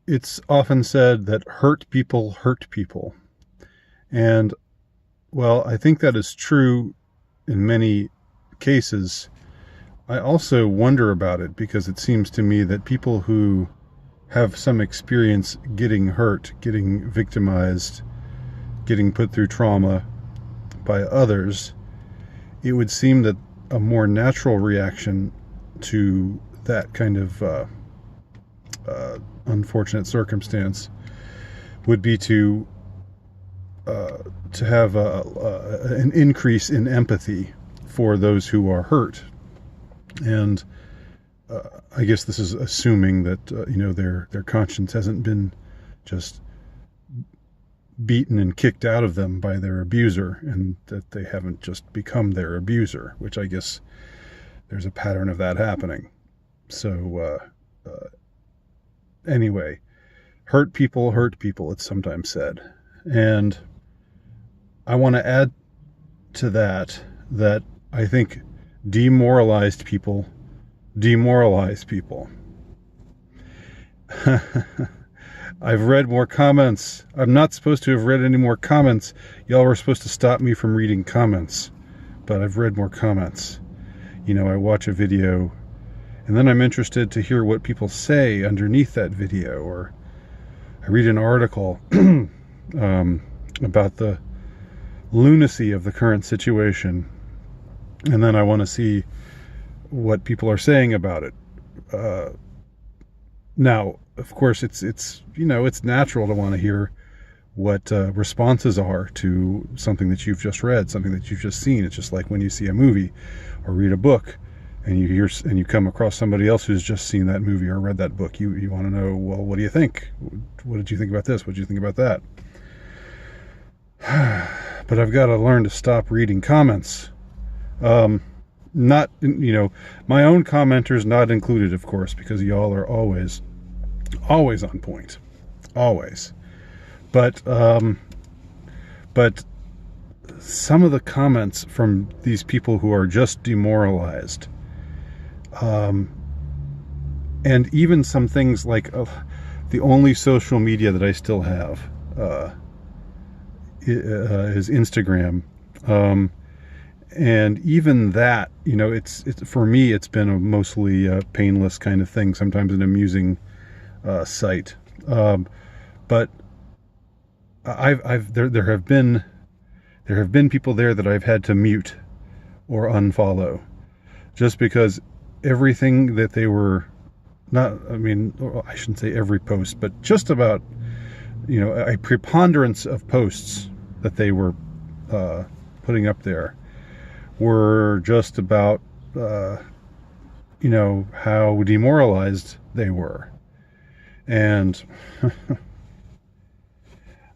It's often said that hurt people hurt people. And, well, I think that is true in many cases. I also wonder about it because it seems to me that people who have some experience getting hurt, getting victimized, getting put through trauma by others, it would seem that a more natural reaction to that kind of unfortunate circumstance would be to have an increase in empathy for those who are hurt. And I guess this is assuming that their conscience hasn't been just beaten and kicked out of them by their abuser, and that they haven't just become their abuser, which I guess there's a pattern of that happening. So anyway, hurt people, it's sometimes said. And I want to add to that I think demoralized people demoralize people. I've read more comments. I'm not supposed to have read any more comments. Y'all were supposed to stop me from reading comments, but I've read more comments. I watch a video and then I'm interested to hear what people say underneath that video, or I read an article about the lunacy of the current situation, and then I want to see what people are saying about it. Now, of course, it's natural to want to hear what responses are to something that you've just read, something that you've just seen. It's just like when you see a movie or read a book, and you come across somebody else who's just seen that movie or read that book. You want to know, well, what do you think? What did you think about this? What did you think about that? But I've got to learn to stop reading comments. Not, my own commenters not included, of course, because y'all are always on point. Always. But some of the comments from these people who are just demoralized, and even some things like the only social media that I still have is Instagram. And even that, it's for me, it's been a mostly painless kind of thing, sometimes an amusing site. But there have been people there that I've had to mute or unfollow, just because everything that they were I shouldn't say every post, but just about, a preponderance of posts that they were putting up there were just about, how demoralized they were. And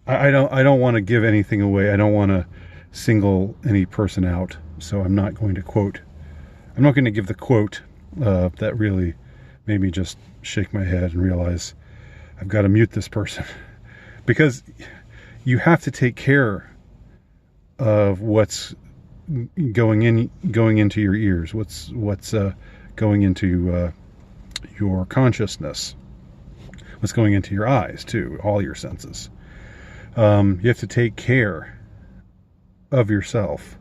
I don't want to give anything away. I don't want to single any person out. So I'm not going to give the quote that really made me just shake my head and realize I've got to mute this person. Because you have to take care of what's going into your ears, what's going into your consciousness, what's going into your eyes too, all your senses. You have to take care of yourself,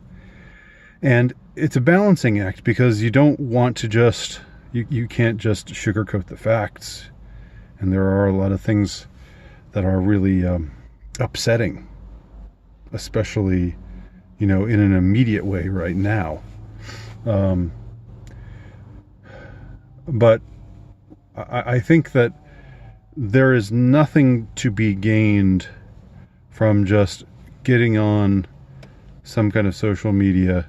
and it's a balancing act, because you don't want to just you can't just sugarcoat the facts, and there are a lot of things that are really upsetting, especially in an immediate way right now. But I think that there is nothing to be gained from just getting on some kind of social media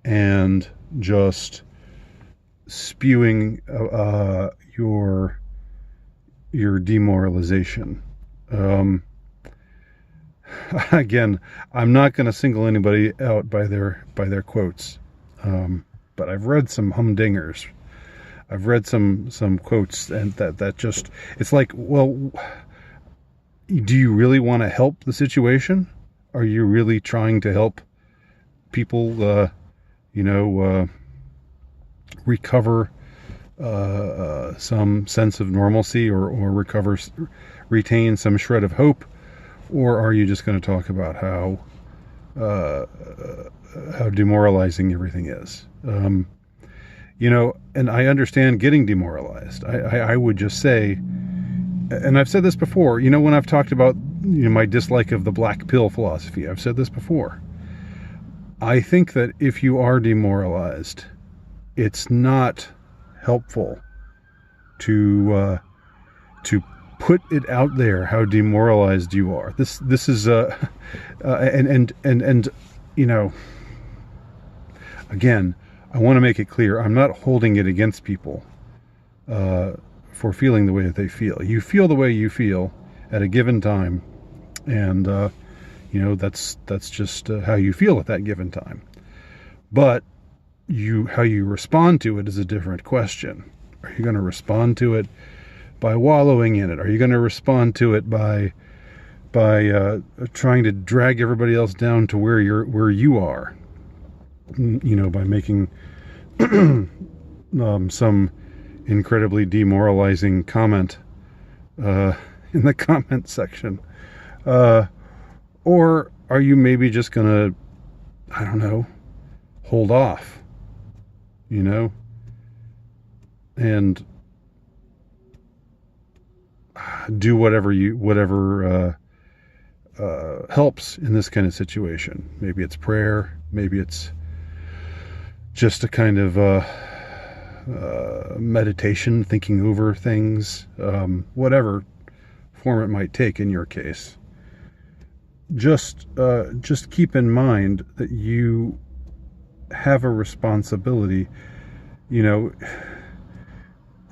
and just spewing your demoralization. Again, I'm not going to single anybody out by their quotes, but I've read some humdingers. I've read some quotes, and that just, it's like, well, do you really want to help the situation? Are you really trying to help people, recover some sense of normalcy, or retain some shred of hope? Or are you just going to talk about how demoralizing everything is? And I understand getting demoralized. I would just say, and I've said this before, when I've talked about my dislike of the black pill philosophy, I've said this before. I think that if you are demoralized, it's not helpful to put it out there how demoralized you are. This is and again, I want to make it clear, I'm not holding it against people for feeling the way that they feel. You feel the way you feel at a given time, and that's just how you feel at that given time. But how you respond to it is a different question. Are you going to respond to it by wallowing in it? Are you going to respond to it by trying to drag everybody else down to where you are? By making some incredibly demoralizing comment in the comment section, or are you maybe just gonna, I don't know, hold off, and do whatever helps in this kind of situation? Maybe it's prayer, maybe it's just a kind of meditation, thinking over things, whatever form it might take in your case. Just keep in mind that you have a responsibility. In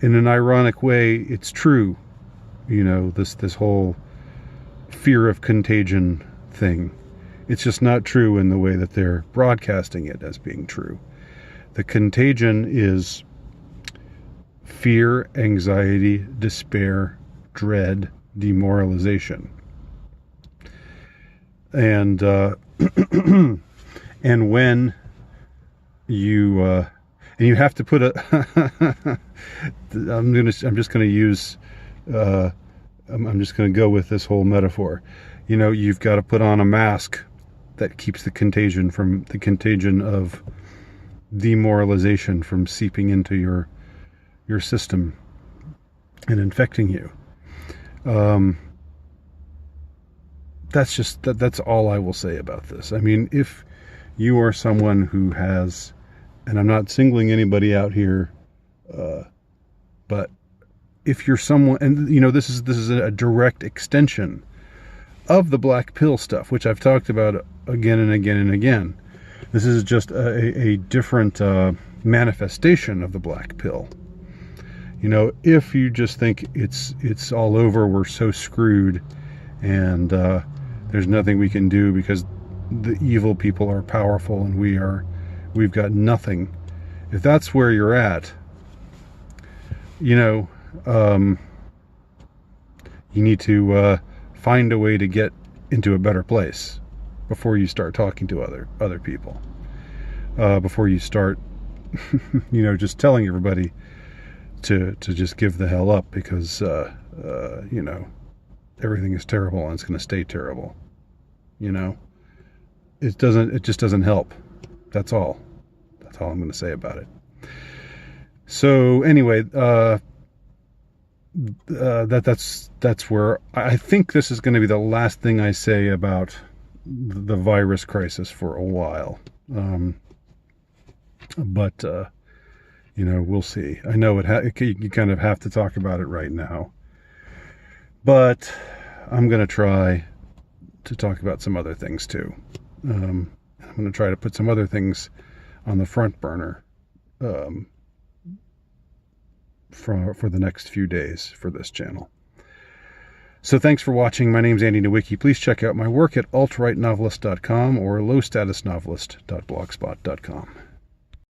an ironic way, it's true. This whole fear of contagion thing. It's just not true in the way that they're broadcasting it as being true. The contagion is fear, anxiety, despair, dread, demoralization. And and when you and you have to put I'm just going to go with this whole metaphor. You've got to put on a mask that keeps the contagion of demoralization from seeping into your system and infecting you. That's all I will say about this. I mean, if you are someone who has, and I'm not singling anybody out here, but if you're someone, and this is a direct extension of the black pill stuff, which I've talked about again and again and again. This is just a different manifestation of the black pill. If you just think it's all over, we're so screwed, and there's nothing we can do because the evil people are powerful and we've got nothing. If that's where you're at, you need to find a way to get into a better place before you start talking to other people. Before you start, just telling everybody to just give the hell up because everything is terrible and it's going to stay terrible. It just doesn't help. That's all I'm going to say about it. So anyway, that's where I think this is going to be the last thing I say about the virus crisis for a while. But we'll see. I know you kind of have to talk about it right now, but I'm going to try to talk about some other things too. I'm going to try to put some other things on the front burner for the next few days for this channel. So thanks for watching. My name's Andy Nowicki. Please check out my work at altrightnovelist.com or lowstatusnovelist.blogspot.com.